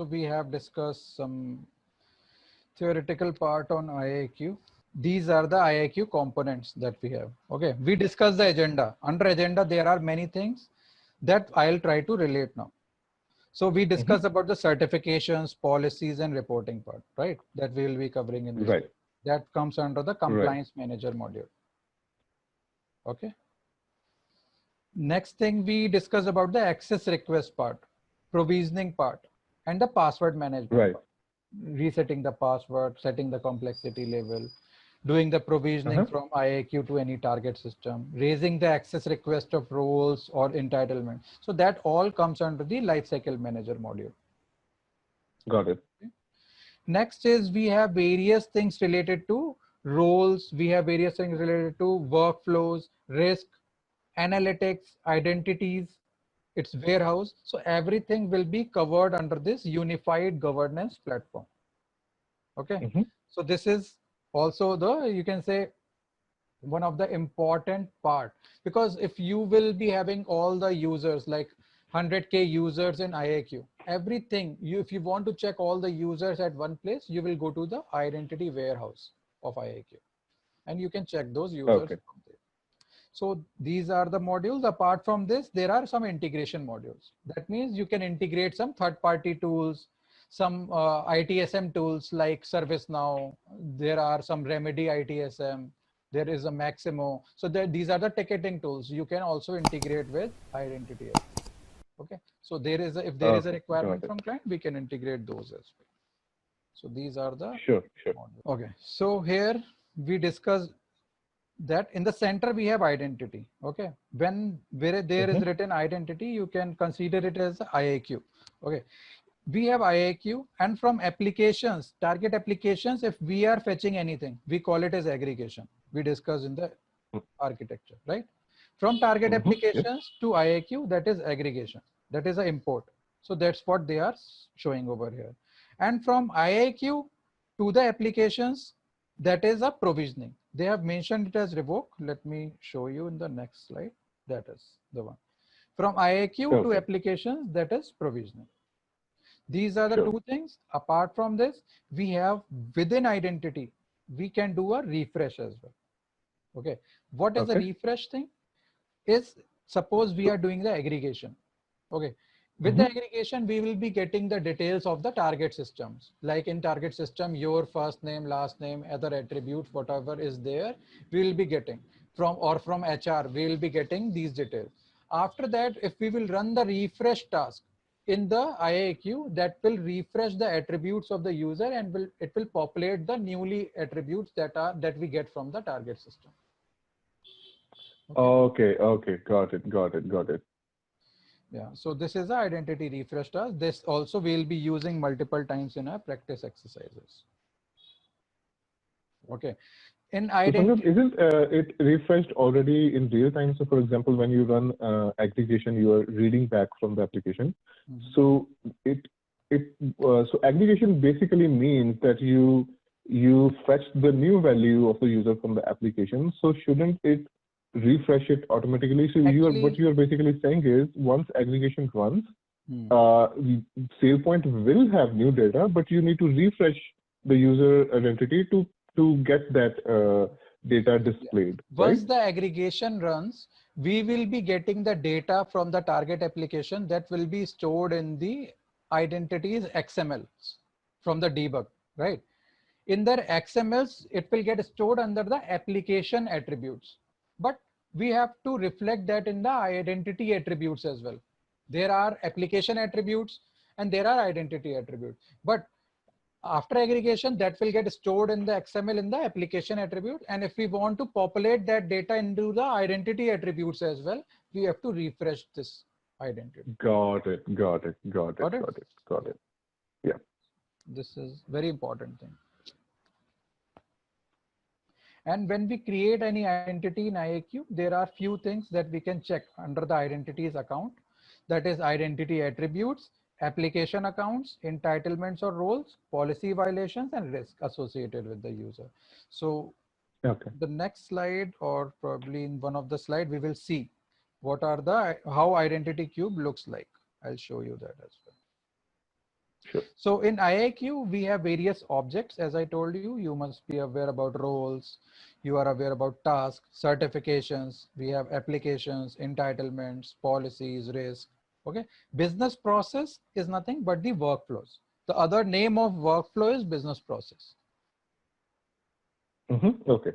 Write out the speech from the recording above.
So we have discussed some theoretical part on IAQ. These are the IAQ components that we have. Okay, we discussed the agenda. Under agenda, there are many things that I'll try to relate now. So we discussed about the certifications, policies, and reporting part, right? That we will be covering in this. Right. That comes under the compliance manager module. Okay. Next thing we discuss about the access request part, provisioning part, and the password management part. Resetting the password, setting the complexity level, doing the provisioning from IAQ to any target system, raising the access request of roles or entitlement. So that all comes under the lifecycle manager module. Got it. Okay. Next is we have various things related to roles. We have various things related to workflows, risk, analytics, identities, its warehouse. So everything will be covered under this unified governance platform. Okay. So this is also the, you can say, one of the important part, because if you will be having all the users like 100K users in IAQ, everything if you want to check all the users at one place, you will go to the identity warehouse of IAQ and you can check those users from there. So these are the modules. Apart from this, there are some integration modules. That means you can integrate some third-party tools, some ITSM tools like ServiceNow. There are some Remedy ITSM. There is a Maximo. So these are the ticketing tools. You can also integrate with identity. Okay. So there is if there is a requirement from client, we can integrate those as well. So these are the modules. Okay. So here we discussed that in the center we have identity. Okay, where there is written identity, you can consider it as IAQ. Okay, we have IAQ, and from applications, target applications, if we are fetching anything, we call it as aggregation. We discussed in the architecture, right? From target applications to IAQ, that is aggregation, that is an import. So that's what they are showing over here. And from IAQ to the applications, that is a provisioning. They have mentioned it as revoke. Let me show you in the next slide. That is the one. From IAQ to applications, that is provisioning. These are the two things. Apart from this, we have within identity, we can do a refresh as well. Okay. What is a refresh thing? Is suppose we are doing the aggregation. Okay. With the aggregation, we will be getting the details of the target systems. Like in target system, your first name, last name, other attributes, whatever is there, we will be getting from HR, we will be getting these details. After that, if we will run the refresh task in the IAQ, that will refresh the attributes of the user and it will populate the newly attributes that we get from the target system. Okay. Got it. Yeah, so this is the identity refresh task. This also we'll be using multiple times in our practice exercises. Okay. In identity, so isn't it refreshed already in real time? So for example, when you run aggregation, you are reading back from the application. So so aggregation basically means that you fetch the new value of the user from the application. So shouldn't it refresh it automatically? So what you are basically saying is once aggregation runs, SailPoint will have new data, but you need to refresh the user identity to get that data displayed. Once the aggregation runs, we will be getting the data from the target application that will be stored in the identities XML from the debug, right? In their XMLs, it will get stored under the application attributes. But we have to reflect that in the identity attributes as well. There are application attributes and there are identity attributes. But after aggregation, that will get stored in the XML in the application attribute. And if we want to populate that data into the identity attributes as well, we have to refresh this identity. Got it. Yeah. This is very important thing. And when we create any identity in IAQ, there are few things that we can check under the identities account. That is identity attributes, application accounts, entitlements or roles, policy violations, and risk associated with the user. So the next slide, or probably in one of the slides, we will see what are how identity cube looks like. I'll show you that as well. Sure. So in IIQ, we have various objects. As I told you, you must be aware about roles. You are aware about tasks, certifications. We have applications, entitlements, policies, risk. Okay. Business process is nothing but the workflows. The other name of workflow is business process. Okay.